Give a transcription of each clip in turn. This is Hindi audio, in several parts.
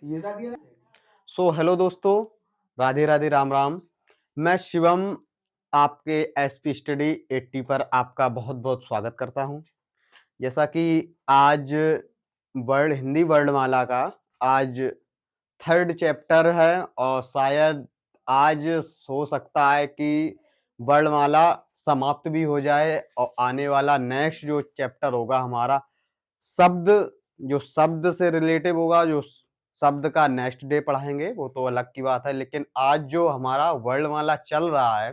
हेलो दोस्तों, राधे राधे, राम राम। मैं शिवम आपके एसपी स्टडी 80 पर आपका बहुत बहुत स्वागत करता हूं। जैसा कि आज वर्ल्ड हिंदी वर्णमाला का आज थर्ड चैप्टर है और शायद आज हो सकता है कि वर्णमाला समाप्त भी हो जाए और आने वाला नेक्स्ट जो चैप्टर होगा हमारा शब्द, जो शब्द से रिलेटिव होगा, जो शब्द का नेक्स्ट डे पढ़ाएंगे वो तो अलग की बात है। लेकिन आज जो हमारा वर्णमाला चल रहा है,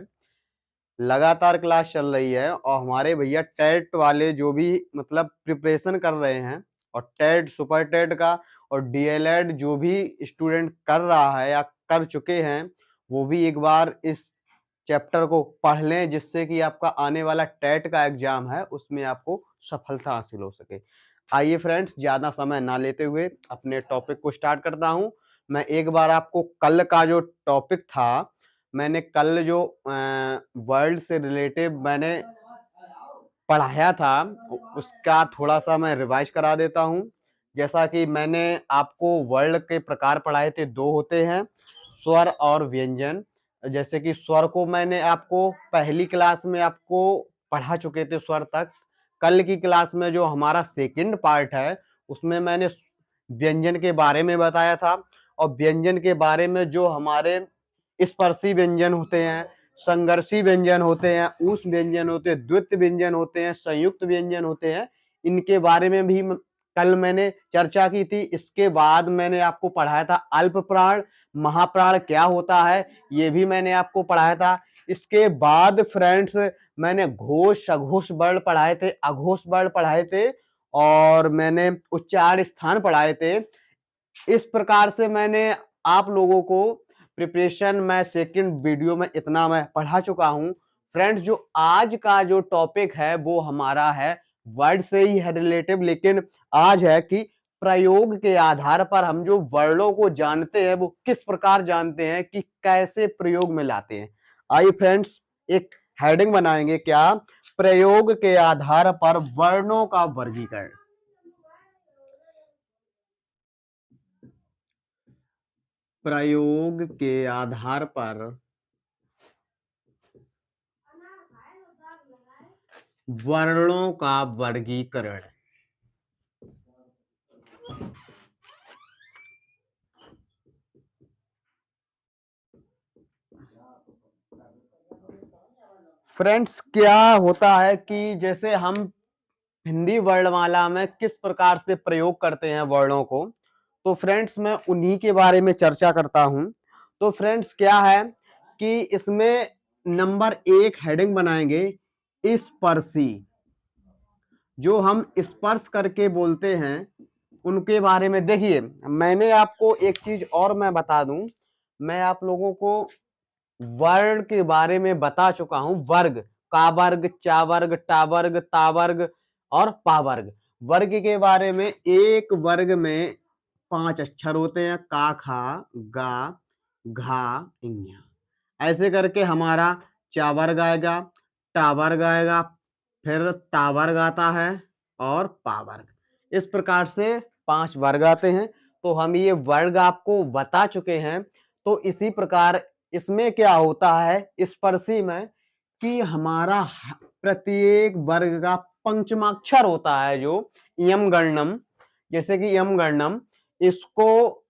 लगातार क्लास चल रही है और हमारे भैया टेट वाले जो भी मतलब प्रिपरेशन कर रहे हैं और टेट सुपर टेट का और डीएलएड जो भी स्टूडेंट कर रहा है या कर चुके हैं, वो भी एक बार इस चैप्टर को पढ़ लें, जिससे कि आपका आने वाला टेट का एग्जाम है उसमें आपको सफलता हासिल हो सके। आइए फ्रेंड्स, ज्यादा समय ना लेते हुए अपने टॉपिक को स्टार्ट करता हूं। मैं एक बार आपको कल का जो टॉपिक था, मैंने कल जो वर्ल्ड से रिलेटिव मैंने पढ़ाया था, उसका थोड़ा सा मैं रिवाइज करा देता हूं। जैसा कि मैंने आपको वर्ल्ड के प्रकार पढ़ाए थे, दो होते हैं, स्वर और व्यंजन। जैसे कि स्वर को मैंने आपको पहली क्लास में आपको पढ़ा चुके थे स्वर तक। कल की क्लास में जो हमारा सेकंड पार्ट है उसमें मैंने व्यंजन के बारे में बताया था और व्यंजन के बारे में जो हमारे स्पर्शी व्यंजन होते हैं, संघर्षी व्यंजन होते हैं, ऊष् व्यंजन होते हैं, द्वित्व व्यंजन होते हैं, संयुक्त व्यंजन होते हैं, इनके बारे में भी कल मैंने चर्चा की थी। इसके बाद मैंने आपको पढ़ाया था अल्प प्राण महाप्राण क्या होता है, ये भी मैंने आपको पढ़ाया था। इसके बाद फ्रेंड्स मैंने घोष सघोष वर्ण पढ़ाए थे, अघोष वर्ण पढ़ाए थे और मैंने उच्चार स्थान पढ़ाए थे। इस प्रकार से मैंने आप लोगों को प्रिपरेशन में सेकंड वीडियो में इतना मैं पढ़ा चुका हूं। फ्रेंड्स, जो आज का जो टॉपिक है वो हमारा है वर्ड से ही है रिलेटिव, लेकिन आज है कि प्रयोग के आधार पर हम जो वर्णों को जानते हैं वो किस प्रकार जानते हैं, कि कैसे प्रयोग में लाते हैं। आइए फ्रेंड्स, एक हेडिंग बनाएंगे, क्या प्रयोग के आधार पर वर्णों का वर्गीकरण। प्रयोग के आधार पर वर्णों का वर्गीकरण। फ्रेंड्स, क्या होता है कि जैसे हम हिंदी वर्णमाला में किस प्रकार से प्रयोग करते हैं वर्णों को, तो फ्रेंड्स मैं उन्हीं के बारे में चर्चा करता हूं। तो फ्रेंड्स क्या है कि इसमें नंबर एक हेडिंग बनाएंगे स्पर्शी। जो हम स्पर्श करके बोलते हैं उनके बारे में देखिए, मैंने आपको एक चीज और मैं बता दूं, मैं आप लोगों को वर्ण के बारे में बता चुका हूं। वर्ग, का वर्ग, चा वर्ग, टा वर्ग, ता वर्ग और पा वर्ग। वर्ग के बारे में, एक वर्ग में 5 अक्षर होते हैं, का खा गा घा इंग्या। ऐसे करके हमारा चा वर्ग आएगा, टा वर्ग आएगा, फिर ता वर्ग आता है और पा वर्ग। इस प्रकार से 5 वर्ग आते हैं। तो हम ये वर्ग आपको बता चुके हैं। तो इसी प्रकार इसमें क्या होता है स्पर्शी में, कि हमारा प्रत्येक वर्ग का पंचमाक्षर होता है, जो यम गणनम, जैसे कि यम गणनम, इसको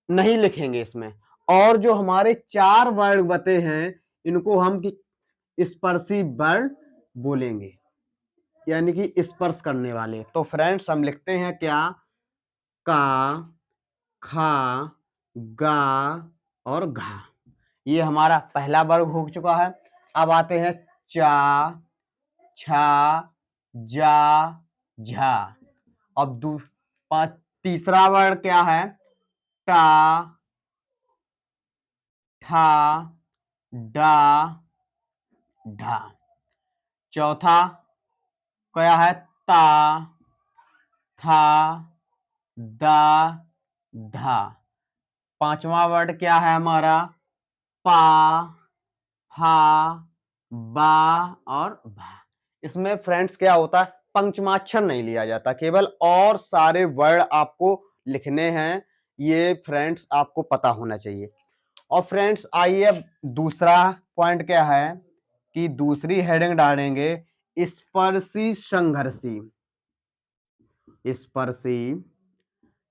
नहीं लिखेंगे इसमें। और जो हमारे 4 वर्ग बते हैं इनको हम स्पर्शी वर्ण बोलेंगे, यानी कि स्पर्श करने वाले। तो फ्रेंड्स हम लिखते हैं क्या, का खा गा और घा। ये हमारा पहला वर्ग हो चुका है। अब आते हैं चा छा जा झा। अब तीसरा वर्ग क्या है, टा ठा डा ढा। चौथा क्या है, ता था दा धा। पांचवा वर्ड क्या है हमारा, पा फा बा और भा। इसमें फ्रेंड्स क्या होता है, पंचमाक्षर नहीं लिया जाता, केवल और सारे वर्ड आपको लिखने हैं। ये फ्रेंड्स आपको पता होना चाहिए। और फ्रेंड्स आइए अब दूसरा पॉइंट क्या है कि दूसरी हेडिंग डालेंगे स्पर्शी संघर्षी। स्पर्शी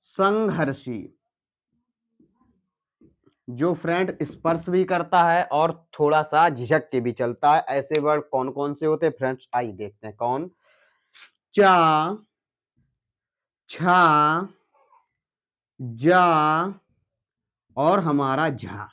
संघर्षी जो फ्रेंड स्पर्श भी करता है और थोड़ा सा झिझक के भी चलता है। ऐसे वर्ड कौन कौन से होते हैं फ्रेंड्स, आइए देखते हैं। कौन? चा, छा, जा और हमारा झा।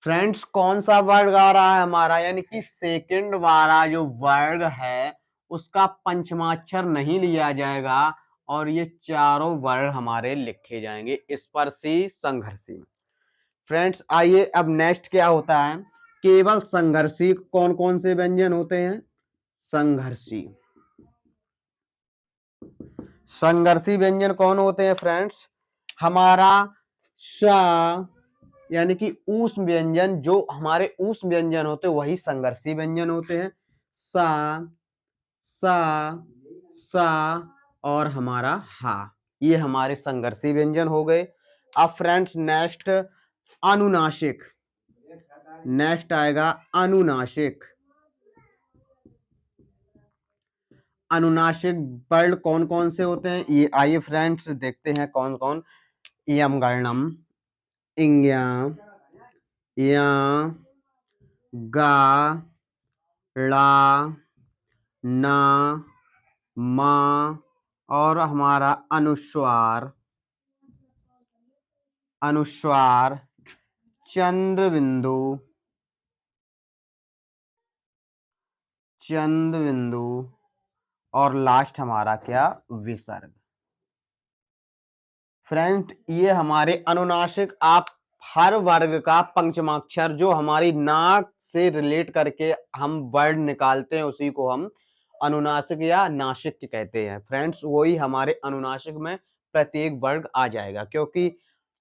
फ्रेंड्स कौन सा वर्ड आ रहा है हमारा, यानी कि सेकंड वाला जो वर्ड है उसका पंचमाक्षर नहीं लिया जाएगा और ये चारों वर्ड हमारे लिखे जाएंगे स्पर्शी संघर्षी। फ्रेंड्स आइए अब नेक्स्ट क्या होता है, केवल संघर्षी कौन कौन से व्यंजन होते हैं? संघर्षी संघर्षी व्यंजन कौन होते हैं फ्रेंड्स? हमारा शा यानी कि ऊष्म व्यंजन, जो हमारे ऊष्म व्यंजन होते हैं वही संघर्षी व्यंजन होते हैं। सा, सा, सा और हमारा हा, ये हमारे संघर्षी व्यंजन हो गए। अब फ्रेंड्स नेक्स्ट अनुनासिक, नेक्स्ट आएगा अनुनासिक। अनुनासिक वर्ड कौन कौन से होते हैं ये आइए फ्रेंड्स देखते हैं कौन कौन। इयम गणम, इंग्या, या, गा, ला, ना, मा और हमारा अनुस्वार। अनुस्वार, चंद्र बिंदु, चंद्र बिंदु और लास्ट हमारा क्या? विसर्ग। फ्रेंड ये हमारे अनुनासिक, आप हर वर्ग का पंचमाक्षर जो हमारी नाक से रिलेट करके हम वर्ड निकालते हैं उसी को हम अनुनासिक या नासिक कहते हैं। फ्रेंड्स वही हमारे अनुनासिक में प्रत्येक वर्ग आ जाएगा, क्योंकि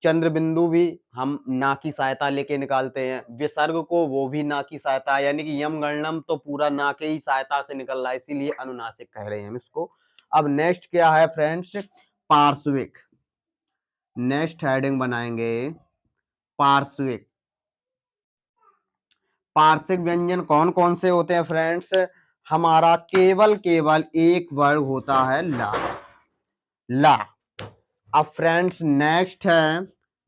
चंद्र बिंदु भी हम ना की सहायता लेके निकालते हैं, विसर्ग को वो भी ना की सहायता, यानी कि यम गणनम तो पूरा ना के ही सहायता से निकल रहा है, इसीलिए अनुनासिक कह रहे हैं हम इसको। अब नेक्स्ट क्या है फ्रेंड्स? पार्श्विक। नेक्स्ट हेडिंग बनाएंगे पार्श्विक। पार्श्विक व्यंजन कौन कौन से होते हैं फ्रेंड्स? हमारा केवल एक वर्ग होता है ला, ला। अब फ्रेंड्स नेक्स्ट है,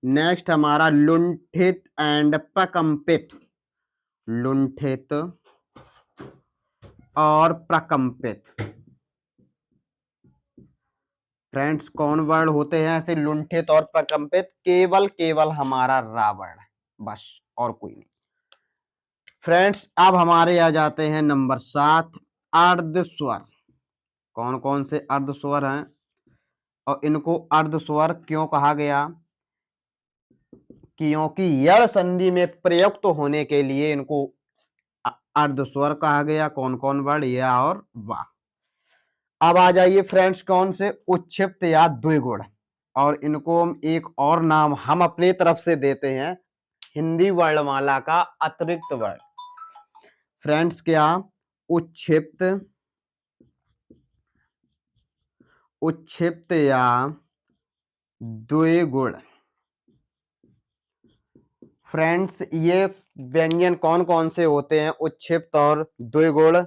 नेक्स्ट हमारा लुंठित एंड प्रकंपित। लुंठित और प्रकंपित। फ्रेंड्स कौन वर्ड होते हैं ऐसे लुंठित और प्रकंपित? केवल हमारा रावण, बस और कोई नहीं। फ्रेंड्स अब हमारे आ जाते हैं नंबर 7 अर्धस्वर। कौन कौन से अर्धस्वर हैं और इनको अर्धस्वर क्यों कहा गया? क्योंकि यड़ संधि में प्रयुक्त होने के लिए इनको अर्धस्वर कहा गया। कौन कौन वर्ड? या और वाह। अब आ जाइए फ्रेंड्स कौन से? उच्छिप्त या द्विगुण, और इनको हम एक और नाम हम अपनी तरफ से देते हैं हिंदी वर्णमाला का अतिरिक्त वर्ण। फ्रेंड्स क्या? उच्छिप्त, उच्छिप्त या द्विगुण। फ्रेंड्स ये व्यंजन कौन कौन से होते हैं उच्छिप्त और द्विगुण?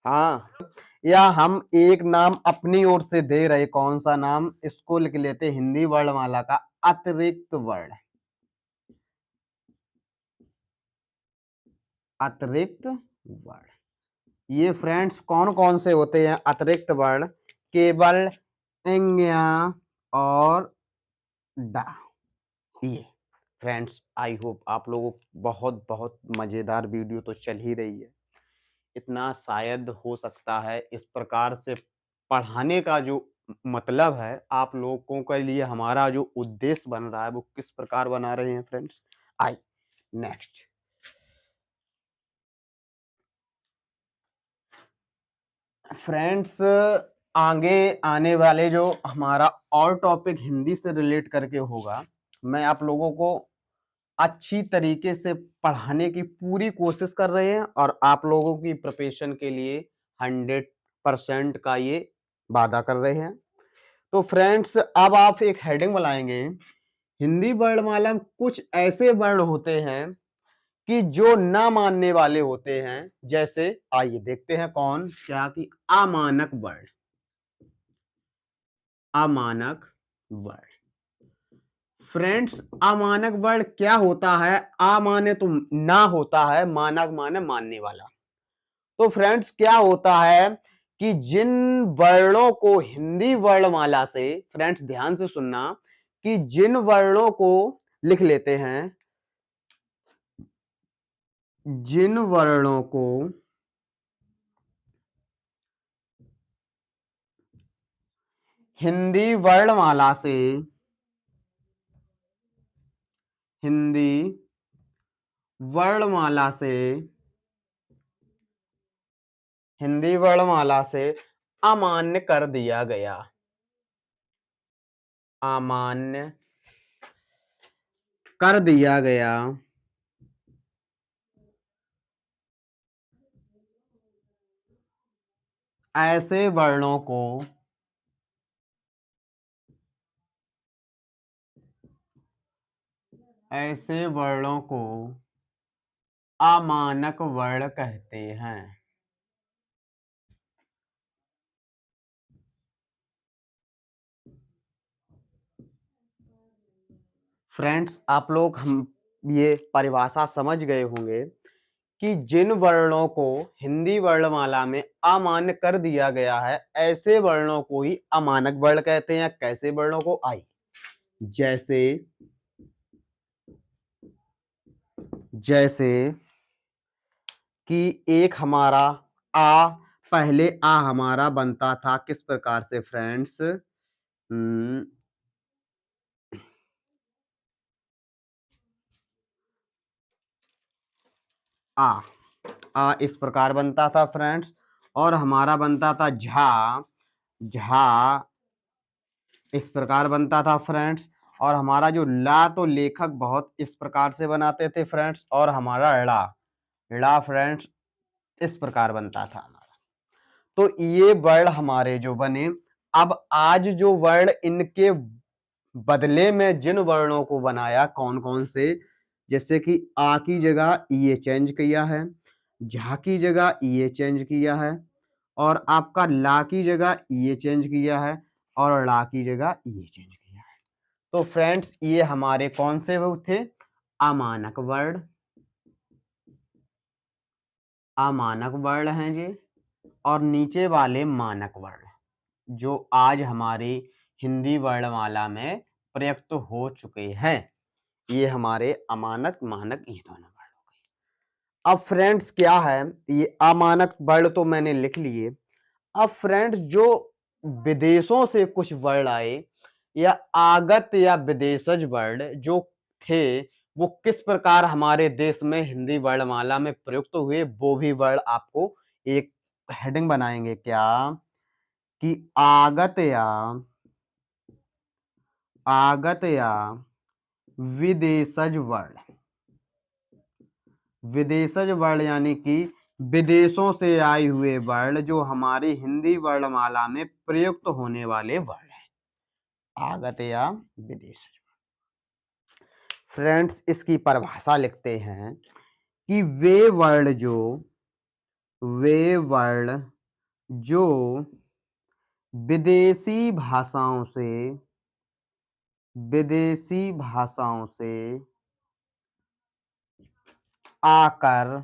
हाँ, या हम एक नाम अपनी ओर से दे रहे, कौन सा नाम? इसको लिख लेते हिंदी वर्णमाला का अतिरिक्त वर्ण। अतिरिक्त वर्ण ये फ्रेंड्स कौन कौन से होते हैं अतिरिक्त वर्ण? केवल, इंग्या और डा। ये फ्रेंड्स आई होप आप लोगों को बहुत बहुत मजेदार वीडियो तो चल ही रही है। इतना शायद हो सकता है इस प्रकार से पढ़ाने का जो मतलब है, आप लोगों के लिए हमारा जो उद्देश्य बन रहा है वो किस प्रकार बना रहे हैं फ्रेंड्स। आई नेक्स्ट फ्रेंड्स आगे आने वाले जो हमारा और टॉपिक हिंदी से रिलेट करके होगा, मैं आप लोगों को अच्छी तरीके से पढ़ाने की पूरी कोशिश कर रहे हैं और आप लोगों की प्रिपरेशन के लिए 100% का ये वादा कर रहे हैं। तो फ्रेंड्स अब आप एक हेडिंग बनाएंगे, हिंदी वर्णमाला में कुछ ऐसे वर्ण होते हैं कि जो ना मानने वाले होते हैं। जैसे आइए देखते हैं कौन क्या कि अमानक वर्ण। अमानक वर्ण फ्रेंड्स, अमानक वर्ण क्या होता है? आ माने तो ना होता है, मानक माने मानने वाला। तो फ्रेंड्स क्या होता है कि जिन वर्णों को हिंदी वर्णमाला से, फ्रेंड्स ध्यान से सुनना, कि जिन वर्णों को लिख लेते हैं, जिन वर्णों को हिंदी वर्णमाला से, हिंदी वर्णमाला से, हिंदी वर्णमाला से अमान्य कर दिया गया, अमान्य कर दिया गया, ऐसे वर्णों को, ऐसे वर्णों को अमानक वर्ण कहते हैं। फ्रेंड्स आप लोग हम ये परिभाषा समझ गए होंगे कि जिन वर्णों को हिंदी वर्णमाला में अमान्य कर दिया गया है, ऐसे वर्णों को ही अमानक वर्ण कहते हैं। कैसे वर्णों को? आई जैसे, जैसे कि एक हमारा आ, पहले आ हमारा बनता था किस प्रकार से फ्रेंड्स? आ आ इस प्रकार बनता था फ्रेंड्स, और हमारा बनता था झा, झा इस प्रकार बनता था फ्रेंड्स, और हमारा जो ला तो लेखक बहुत इस प्रकार से बनाते थे फ्रेंड्स, और हमारा ला, ला फ्रेंड्स इस प्रकार बनता था हमारा। तो ये वर्ण हमारे जो बने। अब आज जो वर्ण इनके बदले में जिन वर्णों को बनाया, कौन कौन से? जैसे कि आ की जगह ये चेंज किया है, झा की जगह ये चेंज किया है, और आपका ला की जगह ये चेंज किया है, और ला की जगह ये चेंज किया है। तो फ्रेंड्स ये हमारे कौन से वो थे? अमानक वर्ण, अमानक वर्ण हैं जी। और नीचे वाले मानक वर्ण जो आज हमारी हिंदी वर्णमाला में प्रयुक्त हो चुके हैं, ये हमारे अमानक मानक ये दोनों वर्ण हो गए। अब फ्रेंड्स क्या है, ये अमानक वर्ण तो मैंने लिख लिए। अब फ्रेंड्स जो विदेशों से कुछ वर्ण आए, या आगत या विदेशज वर्ण जो थे, वो किस प्रकार हमारे देश में हिंदी वर्णमाला में प्रयुक्त हुए, वो भी वर्ण आपको एक हेडिंग बनाएंगे क्या कि आगत या विदेशज वर्ण, विदेशज वर्ण यानी कि विदेशों से आए हुए वर्ण जो हमारी हिंदी वर्णमाला में प्रयुक्त होने वाले वर्ण हैं, आगत या विदेशज। फ्रेंड्स इसकी परिभाषा लिखते हैं कि वे वर्ण जो विदेशी भाषाओं से, विदेशी भाषाओं से आकर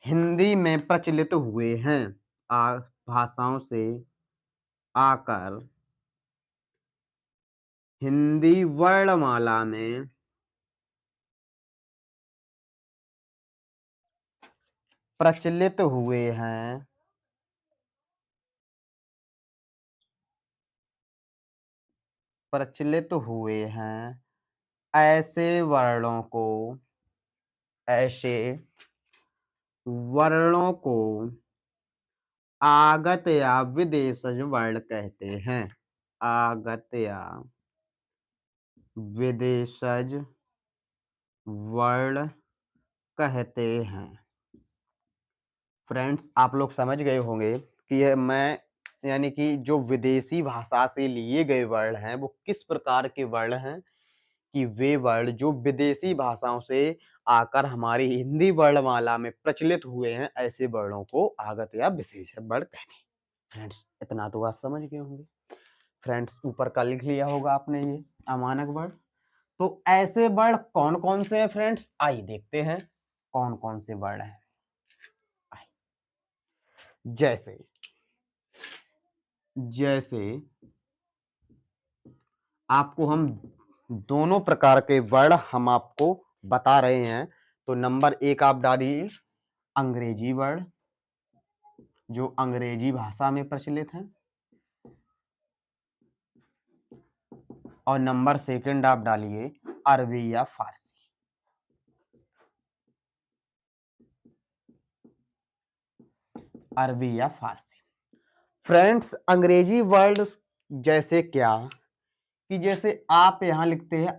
हिंदी में प्रचलित हुए हैं, भाषाओं से आकर हिंदी वर्णमाला में प्रचलित हुए हैं, प्रचलित हुए हैं, ऐसे वर्णों को, ऐसे वर्णों को आगत या विदेशज वर्ण कहते हैं, आगत या विदेशज वर्ण कहते हैं। फ्रेंड्स आप लोग समझ गए होंगे कि ये मैं यानी कि जो विदेशी भाषा से लिए गए वर्ड हैं वो किस प्रकार के वर्ड हैं कि वे वर्ड जो विदेशी भाषाओं से आकर हमारी हिंदी वर्णमाला में प्रचलित हुए हैं, ऐसे वर्णों को आगत या विशेषण वर्ड कहते हैं। फ्रेंड्स, इतना तो आप समझ गए होंगे। फ्रेंड्स, ऊपर का लिख लिया होगा आपने ये अमानक वर्ड। तो ऐसे वर्ड कौन कौन से हैं फ्रेंड्स, आइए देखते हैं कौन कौन से वर्ड हैं। जैसे जैसे आपको हम दोनों प्रकार के वर्ड हम आपको बता रहे हैं। तो नंबर 1 आप डालिए अंग्रेजी वर्ड, जो अंग्रेजी भाषा में प्रचलित है। और नंबर 2 आप डालिए अरबी या फारसी। अरबी या फारसी। फ्रेंड्स, अंग्रेजी वर्ड जैसे क्या कि जैसे आप यहां लिखते हैं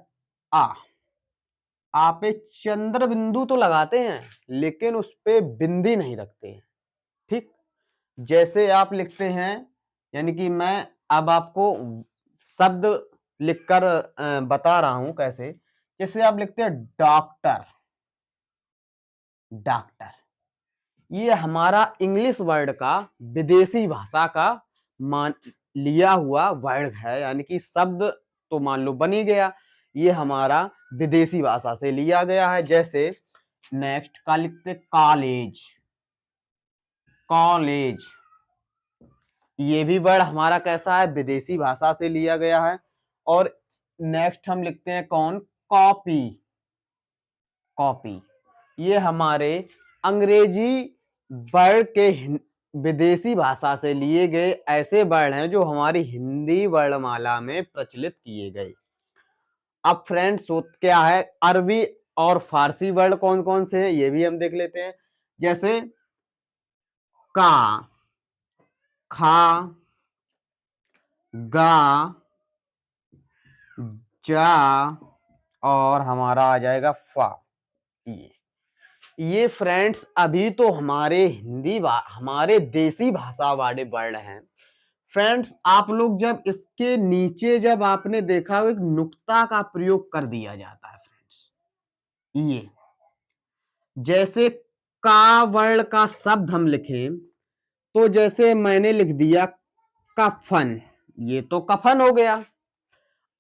आप एक चंद्र बिंदु तो लगाते हैं लेकिन उस पे बिंदी नहीं रखते हैं। ठीक, जैसे आप लिखते हैं, यानी कि मैं अब आपको शब्द लिखकर बता रहा हूं कैसे। जैसे आप लिखते हैं डॉक्टर, डॉक्टर, ये हमारा इंग्लिश वर्ड का विदेशी भाषा का मान लिया हुआ वर्ड है, यानी कि शब्द तो मान लो बन ही गया, ये हमारा विदेशी भाषा से लिया गया है। जैसे नेक्स्ट का लिखते कॉलेज, कॉलेज, ये भी वर्ड हमारा कैसा है, विदेशी भाषा से लिया गया है। और नेक्स्ट हम लिखते हैं कौन, कॉपी, कॉपी, ये हमारे अंग्रेजी वर्ड के विदेशी भाषा से लिए गए ऐसे वर्ड हैं जो हमारी हिंदी वर्णमाला में प्रचलित किए गए। अब फ्रेंड्स क्या है, अरबी और फारसी वर्ड कौन कौन से हैं ये भी हम देख लेते हैं। जैसे का, खा, गा, जा और हमारा आ जाएगा फा। ये फ्रेंड्स अभी तो हमारे हमारे देसी भाषा वाले वर्ड हैं। फ्रेंड्स, आप लोग जब इसके नीचे जब आपने देखा एक नुक्ता का प्रयोग कर दिया जाता है फ्रेंड्स, ये जैसे का वर्ड का शब्द हम लिखें तो जैसे मैंने लिख दिया कफन, ये तो कफन हो गया।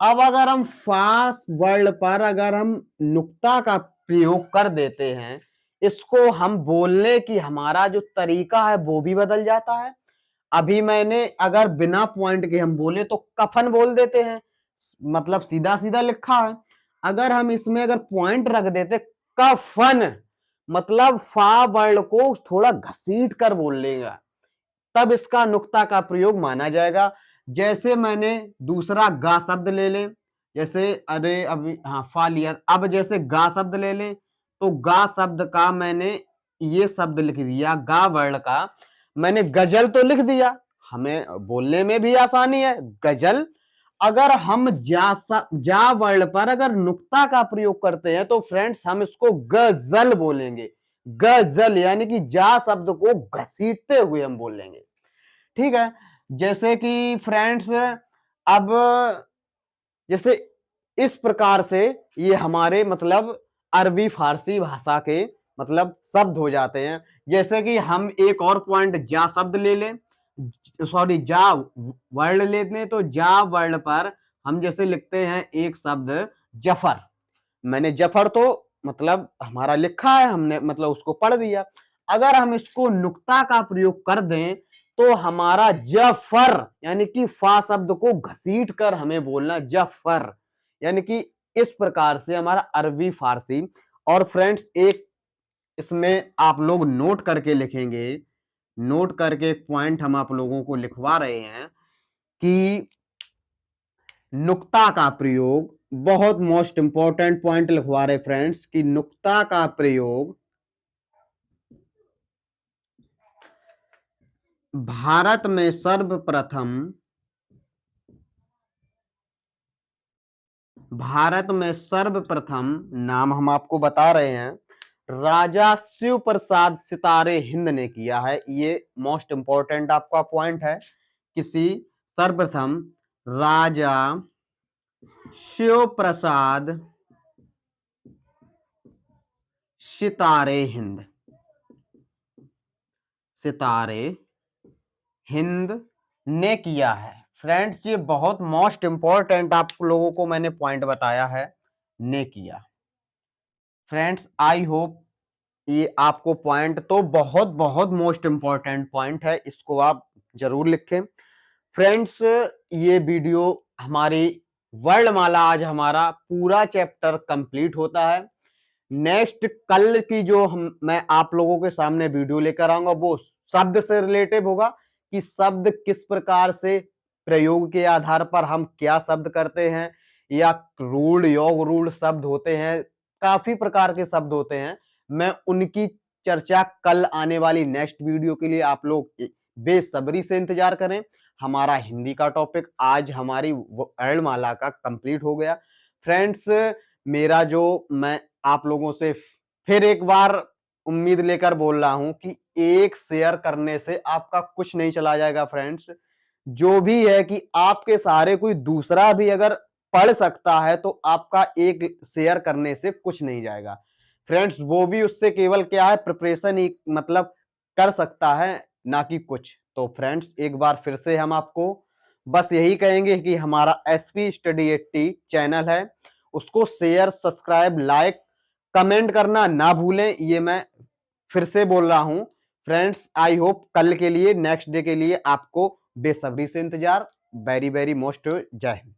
अब अगर हम फास्ट वर्ड पर अगर हम नुक्ता का प्रयोग कर देते हैं, इसको हम बोलने की हमारा जो तरीका है वो भी बदल जाता है। अभी मैंने अगर बिना पॉइंट के हम बोले तो कफन बोल देते हैं, मतलब सीधा सीधा लिखा है। अगर हम इसमें अगर पॉइंट रख देते कफन, मतलब फा वर्ड को थोड़ा घसीट कर बोल लेगा, तब इसका नुक्ता का प्रयोग माना जाएगा। जैसे मैंने दूसरा गा शब्द ले लें, जैसे अरे अभी हाँ फा लिया, अब जैसे गा शब्द ले लें तो गा शब्द का मैंने ये शब्द लिख दिया, गा वर्ड का मैंने गजल तो लिख दिया, हमें बोलने में भी आसानी है गजल। अगर हम जा वर्ड पर अगर नुक्ता का प्रयोग करते हैं तो फ्रेंड्स हम इसको गजल बोलेंगे, गजल, यानी कि जा शब्द को घसीटते हुए हम बोलेंगे। ठीक है, जैसे कि फ्रेंड्स अब जैसे इस प्रकार से ये हमारे मतलब अरबी फारसी भाषा के मतलब शब्द हो जाते हैं। जैसे कि हम एक और पॉइंट जा शब्द ले लें, सॉरी जा वर्ड ले लें, तो जा वर्ड पर हम जैसे लिखते हैं एक शब्द जफर, मैंने जफर तो मतलब हमारा लिखा है, हमने मतलब उसको पढ़ दिया। अगर हम इसको नुक्ता का प्रयोग कर दें तो हमारा जफर, यानी कि फा शब्द को घसीट कर हमें बोलना जफर, यानी कि इस प्रकार से हमारा अरबी फारसी। और फ्रेंड्स एक इसमें आप लोग नोट करके लिखेंगे, नोट करके पॉइंट हम आप लोगों को लिखवा रहे हैं कि नुक्ता का प्रयोग, बहुत मोस्ट इंपॉर्टेंट पॉइंट लिखवा रहे फ्रेंड्स कि नुक्ता का प्रयोग भारत में सर्वप्रथम नाम हम आपको बता रहे हैं, राजा शिव प्रसाद सितारे हिंद ने किया है। ये मोस्ट इंपॉर्टेंट आपका पॉइंट है किसी सर्वप्रथम राजा शिव प्रसाद सितारे हिंद, सितारे हिंद ने किया है। फ्रेंड्स ये बहुत मोस्ट इंपॉर्टेंट आप लोगों को मैंने पॉइंट बताया है, ने किया। फ्रेंड्स आई होप ये आपको पॉइंट तो बहुत बहुत मोस्ट इंपॉर्टेंट पॉइंट है, इसको आप जरूर लिखें। फ्रेंड्स ये वीडियो हमारी वर्णमाला, आज हमारा पूरा चैप्टर कंप्लीट होता है। नेक्स्ट कल की जो मैं आप लोगों के सामने वीडियो लेकर आऊंगा वो शब्द से रिलेटेड होगा कि शब्द किस प्रकार से प्रयोग के आधार पर हम क्या शब्द करते हैं, या रूढ़ योग रूढ़ शब्द होते हैं, काफी प्रकार के शब्द होते हैं। मैं उनकी चर्चा कल आने वाली नेक्स्ट वीडियो के लिए आप लोग बेसब्री से इंतजार करें। हमारा हिंदी का टॉपिक आज हमारी वर्णमाला का कंप्लीट हो गया। फ्रेंड्स मेरा जो मैं आप लोगों से फिर एक बार उम्मीद लेकर बोल रहा हूं कि एक शेयर करने से आपका कुछ नहीं चला जाएगा। फ्रेंड्स जो भी है कि आपके सहारे कोई दूसरा भी अगर पढ़ सकता है तो आपका एक शेयर करने से कुछ नहीं जाएगा। फ्रेंड्स वो भी उससे केवल क्या है, प्रिपरेशन ही मतलब कर सकता है, ना कि कुछ। तो फ्रेंड्स एक बार फिर से हम आपको बस यही कहेंगे कि हमारा एसपी स्टडी 80 चैनल है, उसको शेयर, सब्सक्राइब, लाइक, कमेंट करना ना भूलें। ये मैं फिर से बोल रहा हूं। फ्रेंड्स आई होप कल के लिए, नेक्स्ट डे के लिए आपको बेसब्री से इंतजार। वेरी वेरी मोस्ट जय हिंद।